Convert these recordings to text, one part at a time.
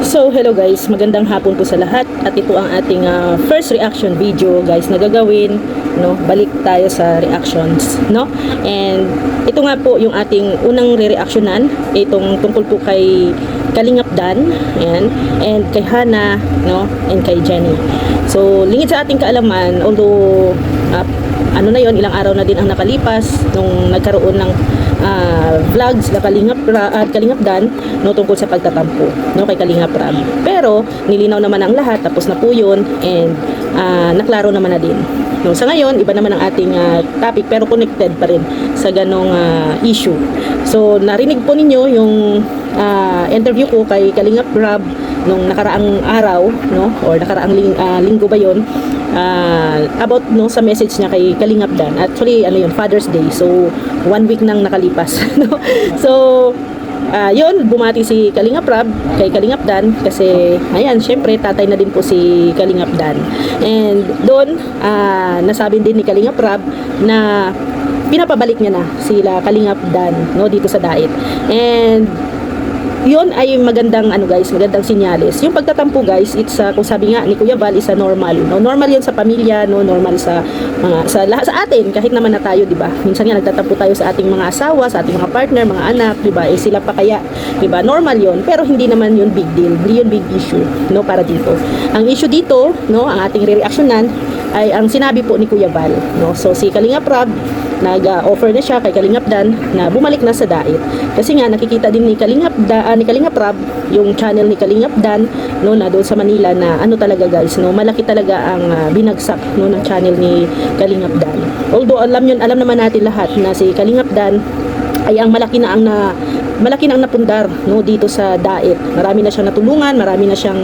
So hello guys, magandang hapon po sa lahat at ito ang ating first reaction video guys na gagawin, no? Balik tayo sa reactions, no? And ito nga po yung ating unang re-reactionan, itong tungkol po kay Kalingap Dan, and kay Hana, no? And kay Jenny. So lingid sa ating kaalaman, although ano na yon, ilang araw na din ang nakalipas nung nagkaroon ng vlogs na Kalingap Dan, no, tungkol sa pagtatampo, no, kay Kalingap Rab. Pero nilinaw naman ang lahat, tapos na po yun, and naklaro naman na din. No, sa ngayon, iba naman ang ating topic, pero connected pa rin sa ganong issue. So narinig po ninyo yung interview ko kay Kalingap Rab nung nakaraang araw, no, or nakaraang linggo ba yon, about no sa message niya kay Kalingap Dan. Actually ano yun, Father's Day, so 1 week nang nakalipas. No? So yun, bumati si Kalingap Rab kay Kalingap Dan kasi ayan, syempre tatay na din po si Kalingap Dan. And doon nasabi din ni Kalingap Rab na pinapabalik niya na sila Kalingap Dan, no, dito sa Dait. And yun ay magandang magandang senyales. Yung pagtatampo guys, it's kung sabi nga ni Kuya Val, is normal, no? Normal 'yun sa pamilya, no? Normal sa lahat sa atin, kahit naman na tayo, 'di ba? Minsan nga nagtatampo tayo sa ating mga asawa, sa ating mga partner, mga anak, 'di ba? Sila pa kaya, 'di ba? Normal 'yun, pero hindi naman 'yun big deal. Hindi 'yun big issue, no, para dito. Ang issue dito, no, ang ating re-reactionan ay ang sinabi po ni Kuya Val, no? So si Kalingap Rab nag-offer na siya kay Kalingap Dan na bumalik na sa Dait. Kasi nga nakikita din ni Kalingap Rab yung channel ni Kalingap Dan, no, na doon sa Manila, na ano talaga guys, no, malaki talaga ang binagsak, no, ng channel ni Kalingap Dan. Although alam naman natin lahat na si Kalingap Dan ay ang malaki na ang napundar, no, dito sa Dait. Marami na siyang natulungan, marami na siyang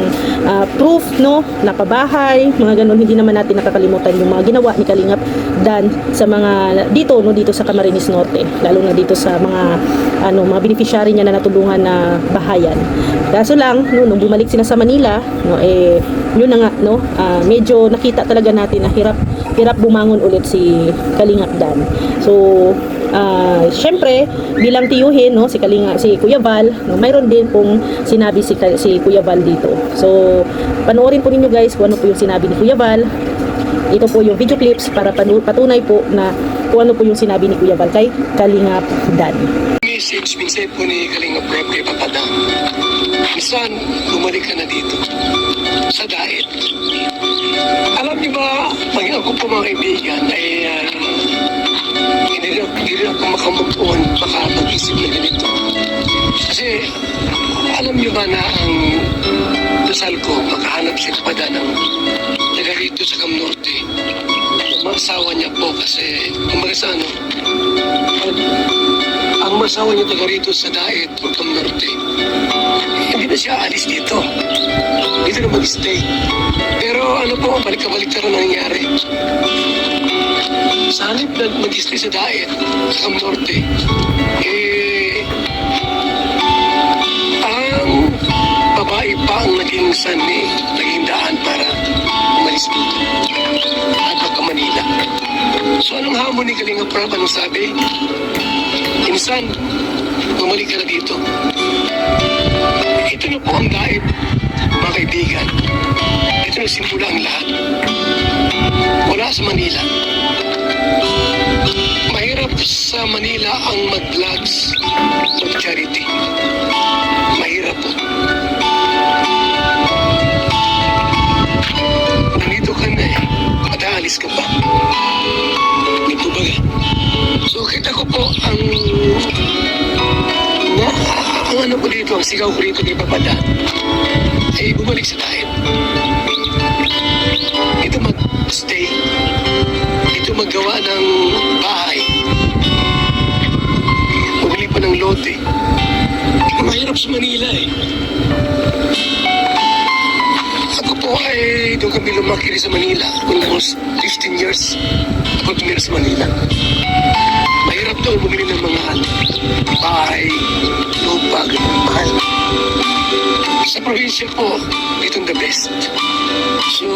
proof, no, napabahay, mga ganun. Hindi naman natin nakakalimutan yung mga ginawa ni Kalingap Dan sa mga dito sa Camarines Norte, lalo na dito sa mga mga beneficiary niya na natulungan na bahayan. Kaso lang, no, nung bumalik sila sa Manila, no, yun na nga, no, medyo nakita talaga natin na hirap bumangon ulit si Kalingap Dan. So syempre bilang tiyuhin, no, si Kuya Val, no, mayroon din pong sinabi si Kuya Val dito. So panoorin po ninyo guys kung ano po yung sinabi ni Kuya Val. Ito po yung video clips para patunay po na kung ano po yung sinabi ni Kuya Val kay Kalingap Dan. Message minsan po ni Kalingap Rab kay Papada, minsan bumalik ka na dito sa Dait. Alam niyo ba, pag ako po mga kaibigan ay hindi rin ako makamove-on, makapag-isip na ganito. Kasi alam niyo ba na ang dasal ko, makahanap si Papada ng taga rito sa Cam Norte. Ang asawa niya po kasi kumbaga sa ang masawa niya taga rito sa Dait o Cam Norte, hindi na siya alis dito. Dito na mag-stay. Pero ano po, balik-balik na rin nangyari. Sa halip na mag-stay sa Dait, sa Cam Norte, ang babae pa ang naging sanhi, naging daan para umalis dito at magka Manila. So anong hamon ni Kalingap Rab? Anong sabi? Insan, bumalik ka na dito. Ito na po ang Dait, mga kaibigan. Ito na simula ang lahat. Wala sa Manila. Mahirap sa Manila ang mag-vlogs of charity. Mahirap po. Nandito ka na mataalis ka pa. Dito ba ka? So kita ko po ang ano ko dito, ang sigaw ko dito kay Papada ay bumalik sa Dait. Ito mag-stay, ito maggawa ng bahay, bumili pa ng lote. Mahirap sa Manila Ako po ay doon kami lumaki sa Manila. Almost 15 years ako tumira sa Manila. Mahirap doon bumili ng mga bahay, lupa, mahal. Sa probinsya po, itong the best. So,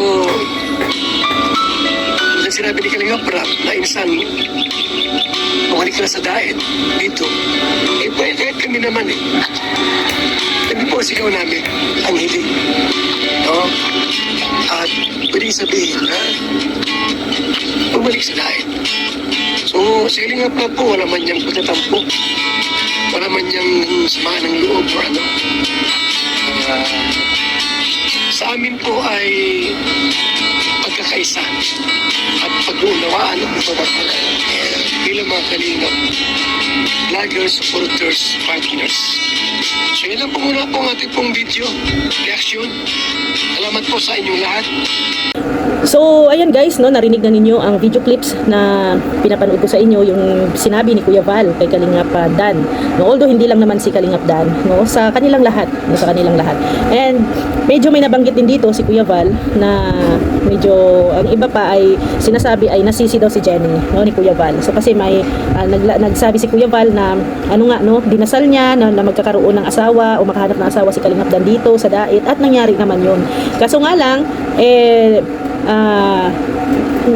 sinabi ni Kalinga Prab na insan, bumalik ka na sa diet dito, eh kahit kami naman eh. Hindi po sigaw namin ang hiling. No? At pwedeng sabihin na bumalik sa diet. So, si Kalinga Prab po, wala man niyang pagtatampo. Wala man niyang sama ng loob or ano. Sa amin po ay pagkakaisa at pag-uunawaan ng pagbabago bilang mga kalingap, vloggers, supporters, partners. So yun lang po muna po ang ating pong video reaction. Salamat po sa inyong lahat. So, ayan guys, no, narinig na ninyo ang video clips na pinapanood ko sa inyo, yung sinabi ni Kuya Val kay Kalingap Dan. No, although hindi lang naman si Kalingap Dan, no, sa kanilang lahat, no, sa kanilang lahat. And medyo may nabanggit din dito si Kuya Val na medyo ang iba pa ay sinasabi ay nasisi daw si Jenny, no, ni Kuya Val. So kasi may nagsabi si Kuya Val na ano nga, no, dinasal niya na magkakaroon ng asawa o makahanap ng asawa si Kalingap Dan dito sa dait, at nangyari naman yun. Kaso nga lang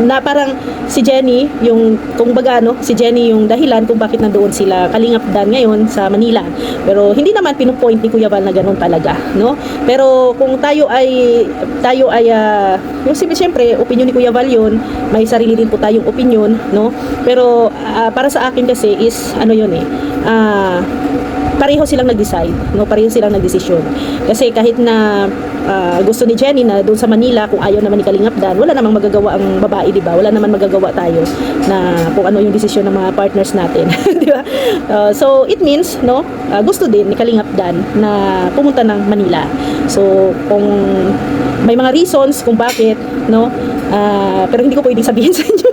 na parang si Jenny yung kumbaga, no, si Jenny yung dahilan kung bakit nandoon sila Kalingap Dan ngayon sa Manila. Pero hindi naman pinupoint ni Kuya Val na ganoon talaga, no? Pero kung tayo ay yung siyempre opinion ni Kuya Val yun, may sarili din po tayong opinion, no? Pero para sa akin kasi is ano yun pareho silang nag-decide, no? Pareho silang nagdesisyon. Kasi kahit na gusto ni Jenny na doon sa Manila, kung ayaw naman ni Kalingap Dan, wala namang magagawa ang babae, di ba? Wala naman magagawa tayo na kung ano yung desisyon ng mga partners natin, di ba? So it means, no, gusto din ni Kalingap Dan na pumunta ng Manila. So kung may mga reasons kung bakit, no, pero hindi ko pwedeng sabihin sa inyo.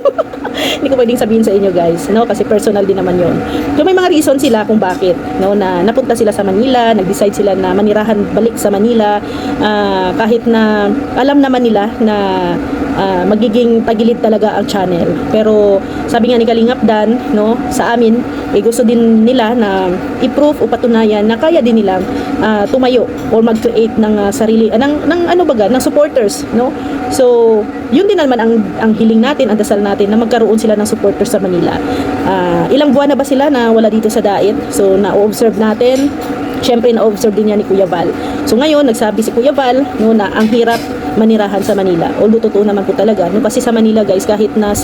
Hindi ko pwedeng sabihin sa inyo guys, no, kasi personal din naman yon. So may mga reason sila kung bakit, no, na napunta sila sa Manila, nag-decide sila na manirahan balik sa Manila, kahit na alam naman nila na magiging tagilid talaga ang channel. Pero sabi nga ni Kalingap Dan, no, sa amin, gusto din nila na i-prove o patunayan na kaya din nilang tumayo or mag-create ng sarili ng ano baga, ng supporters, no. So yun din naman ang hiling natin, ang dasal natin na magkaroon sila ng supporters sa Manila. Ilang buwan na ba sila na wala dito sa dait? So na-observe natin, syempre na-observe din niya ni Kuya Val. So ngayon nagsabi si Kuya Val, no, na ang hirap manirahan sa Manila. Although totoo naman po talaga, no, kasi sa Manila guys, kahit na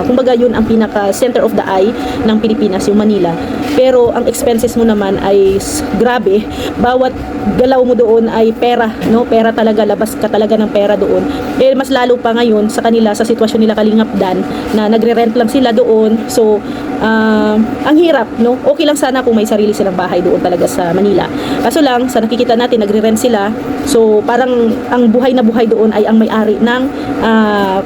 kumbaga yun ang pinaka center of the eye ng Pilipinas, yung Manila. Pero ang expenses mo naman ay grabe. Bawat galaw mo doon ay pera, no? Pera talaga, labas ka talaga ng pera doon. Eh mas lalo pa ngayon sa kanila, sa sitwasyon nila Kalingap Dan, na nagre-rent lang sila doon. So ang hirap, no? Okay lang sana kung may sarili silang bahay doon talaga sa Manila. Kaso lang, sa nakikita natin, nagre-rent sila. So parang ang buhay na buhay doon ay ang may-ari ng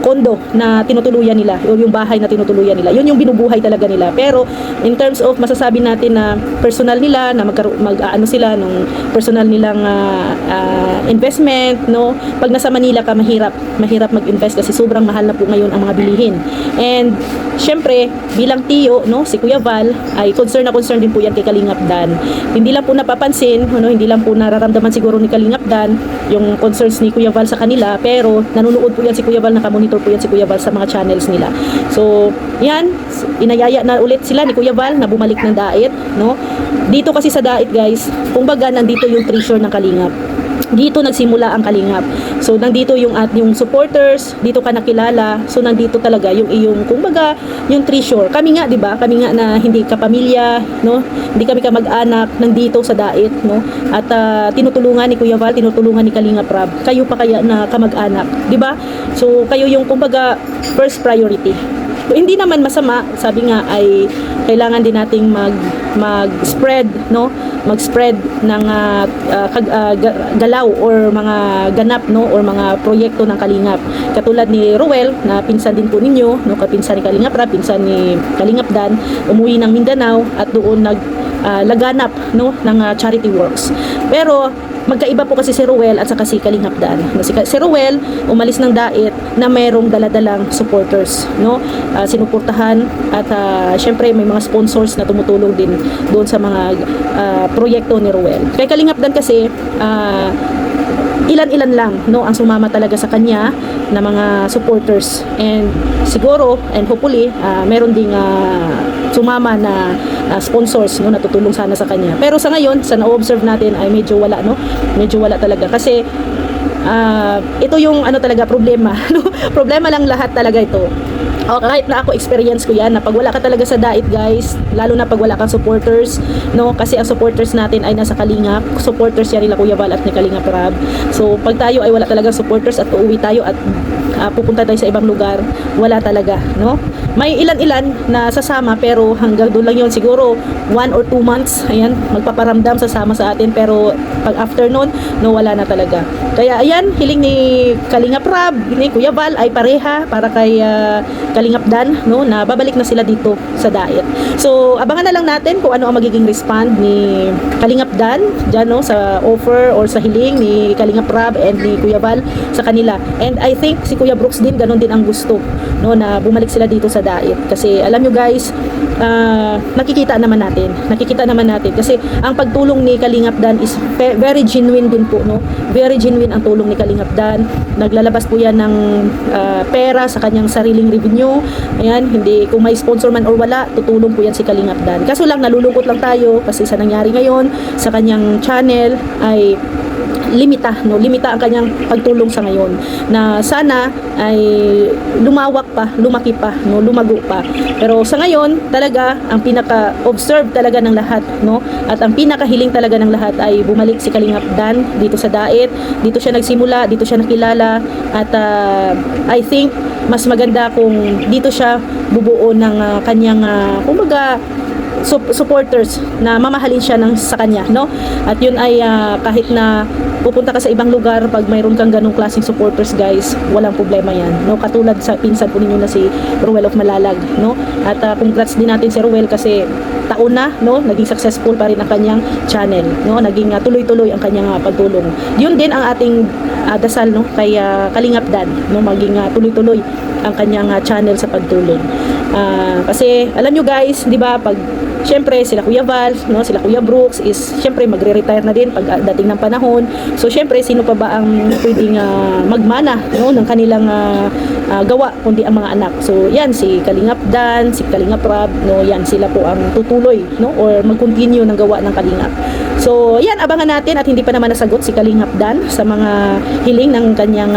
kondo na tinutuluyan nila, o yung bahay na tinutuluyan nila. Yun yung binubuhay talaga nila. Pero in terms of masasabi natin na personal nila, na mag-ano sila nung personal nilang investment, no? Pag nasa Manila ka, mahirap mag-invest kasi sobrang mahal na po ngayon ang mga bilihin. And syempre, bilang tiyo, no, si Kuya Val ay concern din po yan kay Kalingap Dan. Hindi lang po napapansin, no, hindi lang po nararamdaman siguro ni Kalingap Dan yung concerns ni Kuya Val sa kanila, pero nanonood po yan si Kuya Val, nakamonitor po yan si Kuya Val sa mga channels nila. So yan, inayaya na ulit sila ni Kuya Val na bumalik ng dait, no? Dito kasi sa dait guys, kumbaga nandito yung treasure ng Kalingap. Dito nagsimula ang Kalingap. So nandito yung supporters, dito ka nakilala. So nandito talaga yung iyong kumbaga yung treasure. Kami nga, 'di ba? Kami nga na hindi ka pamilya, no? Hindi kami kamag-anak, nandito sa dait, no? At tinutulungan ni Kuya Val, tinutulungan ni Kalingap Rab. Kayo pa kaya na kamag-anak, 'di ba? So kayo yung kumbaga first priority. So, hindi naman masama, sabi nga ay kailangan din nating mag-spread, no? Mag-spread ng galaw or mga ganap, no, or mga proyekto ng Kalingap. Katulad ni Ruel na pinsan din po ninyo, no, kapinsan ni Kalingap Rab, pinsan ni Kalingap Dan, umuwi ng Mindanao at doon laganap, no, ng charity works. Pero magkaiba po kasi si Ruel at saka si Kalingap Dan. Si Ruel umalis ng dait na mayroong daladalang supporters, no? Sinuportahan at syempre may mga sponsors na tumutulong din doon sa mga proyekto ni Ruel. Kay Kalingap Dan kasi ilan-ilan lang, no, ang sumama talaga sa kanya na mga supporters. And siguro and hopefully meron ding sumama na sponsors, no, na tutulong sana sa kanya. Pero sa ngayon, sa na-observe natin ay medyo wala, no? Medyo wala talaga kasi ito yung ano talaga problema, no? Problema lang lahat talaga ito. Kahit na ako experience ko yan na pag wala ka talaga sa dait, guys, lalo na pag wala kang supporters, no, kasi ang supporters natin ay nasa Kalingap, supporters yan nila Kuya Val at ni Kalingap Rab. So pag tayo ay wala talaga supporters at uuwi tayo at pupunta tayo sa ibang lugar, wala talaga, no. May ilan-ilan na sasama pero hanggang doon lang yun, siguro 1 or 2 months, ayan, magpaparamdam sasama sa atin, pero pag after nun, no, wala na talaga. Kaya ayan, hiling ni Kalingap Rab, ni Kuya Val ay pareha para kay Kalingap Dan, no, na babalik na sila dito sa diet. So abangan na lang natin kung ano ang magiging respond ni Kalingap Dan dyan, no, sa offer or sa hiling ni Kalingap Rab and ni Kuya Val sa kanila. And I think si Kuya Brooks din, ganun din ang gusto, no, na bumalik sila dito sa diet. Kasi alam nyo guys, nakikita naman natin kasi ang pagtulong ni Kalingap Dan is very genuine din po, no, very genuine ang tulong ni Kalingap Dan. Naglalabas po yan ng pera sa kanyang sariling revenue. Ayan, hindi, kung may sponsor man or wala, tutulong po yan si Kalingap Dan. Kaso lang, nalulungkot lang tayo kasi sa nangyari ngayon sa kanyang channel ay limita ang kanyang pagtulong sa ngayon, na sana ay lumaki pa, no, lumago pa. Pero sa ngayon talaga ang pinaka-observe talaga ng lahat, no, at ang pinakahiling talaga ng lahat ay bumalik si Kalingap Dan dito sa diet. Dito siya nagsimula, dito siya nakilala, at I think mas maganda kung dito siya bubuo ng kanyang kumbaga supporters na mamahalin siya sa kanya, no? At yun ay kahit na pupunta ka sa ibang lugar, pag mayroon kang ganong klaseng supporters, guys, walang problema yan, no? Katulad sa pinsan po ninyo na si Ruel of Malalag, no? At congrats din natin si Ruel kasi taon na, no, naging successful pa rin ang kanyang channel, no? Naging tuloy-tuloy ang kanyang pagtulong. Yun din ang ating dasal, no, kay Kalingap Dan, no, maging tuloy-tuloy ang kanyang channel sa pagtulong. Kasi alam nyo guys, di ba, pag syempre sila Kuya Val, no, sila Kuya Brooks is syempre magre-retire na din pag dating ng panahon. So syempre sino pa ba ang pwedeng magmana, no, ng kanilang gawa kundi ang mga anak. So yan si Kalingap Dan, si Kalingap Rab, no, yan sila po ang tutuloy, no, or mag-continue ng gawa ng Kalingap. So yan, abangan natin, at hindi pa naman nasagot si Kalingap Dan sa mga hiling ng kanyang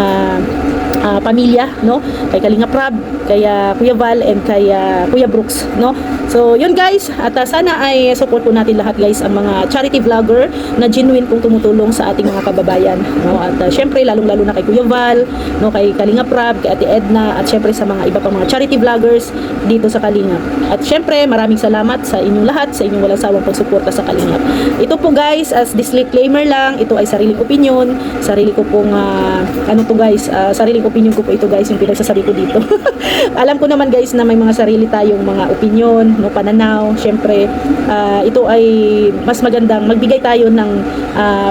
pamilya, no, kay Kalingap Rab, kay Kuya Val and kay Kuya Brooks, no. So yun guys, at sana ay support po natin lahat guys ang mga charity vlogger na genuine pong tumutulong sa ating mga kababayan, no. At syempre lalong-lalo na kay Kuya Val, no, kay Kalingap Rab, kay Ate Edna, at syempre sa mga iba pang mga charity vloggers dito sa Kalingap. At syempre maraming salamat sa inyong lahat, sa inyong walang sawang pagsuporta sa Kalingap. Ito po guys, as disclaimer lang, ito ay sariling opinion, sarili ko pong sariling opinion ko po ito guys, yung pinagsasabi ko dito. Alam ko naman guys na may mga sarili tayong mga opinion, no, pananaw. Syempre ito ay mas magandang magbigay tayo ng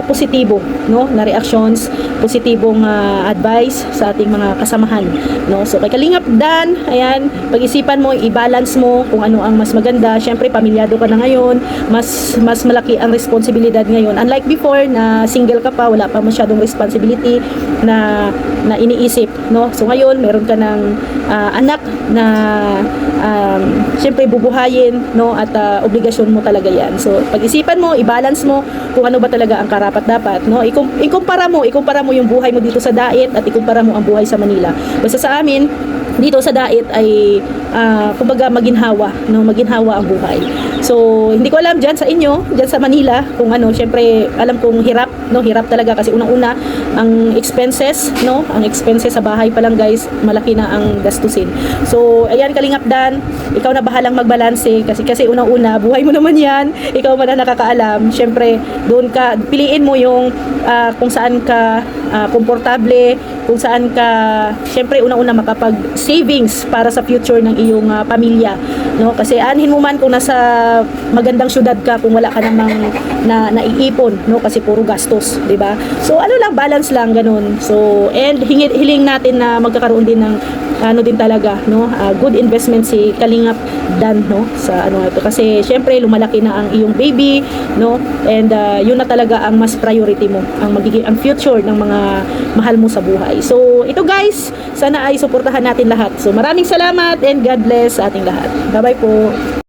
positibo, no, na reactions, positibong advice sa ating mga kasamahan, no. So kay Kalingap Dan, ayan, pag-isipan mo, i-balance mo kung ano ang mas maganda. Syempre pamilyado ka na ngayon, mas malaki ang responsibilidad ngayon, unlike before na single ka pa, wala pa masyadong responsibility na iniisip, no. So ngayon meron ka ng anak na syempre bubuhayin, no, at obligasyon mo talaga yan. So pag-isipan mo, i-balance mo kung ano ba talaga ang karapat-dapat, no. Ikumpara mo yung buhay mo dito sa Dait at ikumpara mo ang buhay sa Manila. Basta sa amin dito sa Dait ay kumbaga maginhawa, no, maginhawa ang buhay. So hindi ko alam diyan sa inyo, diyan sa Manila, kung ano, syempre alam kong hirap, no, hirap talaga kasi unang-una ang expenses, no, ang expenses sa bahay pa lang guys, malaki na ang gastusin. So ayan Kalingap Dan, ikaw na bahalang magbalanse kasi unang-una buhay mo naman yan, ikaw man na nakakaalam. Syempre doon ka, piliin mo yung kung saan ka komportable, kung saan ka syempre unang-una makapag savings para sa future ng iyong pamilya, no, kasi anhin mo man kung nasa magandang syudad ka kung wala ka namang naiipon, no, kasi puro gastos, di ba? So ano lang, balance lang ganun. So and hiling natin na magkakaroon din ng ano din talaga, no, good investment si Kalingap Dan, no, sa ano ito, kasi syempre lumalaki na ang iyong baby, no, and yun na talaga ang mas priority mo, ang magiging ang future ng mga mahal mo sa buhay. So ito guys, sana ay suportahan natin lahat. So maraming salamat and God bless sa ating lahat. Bye bye po.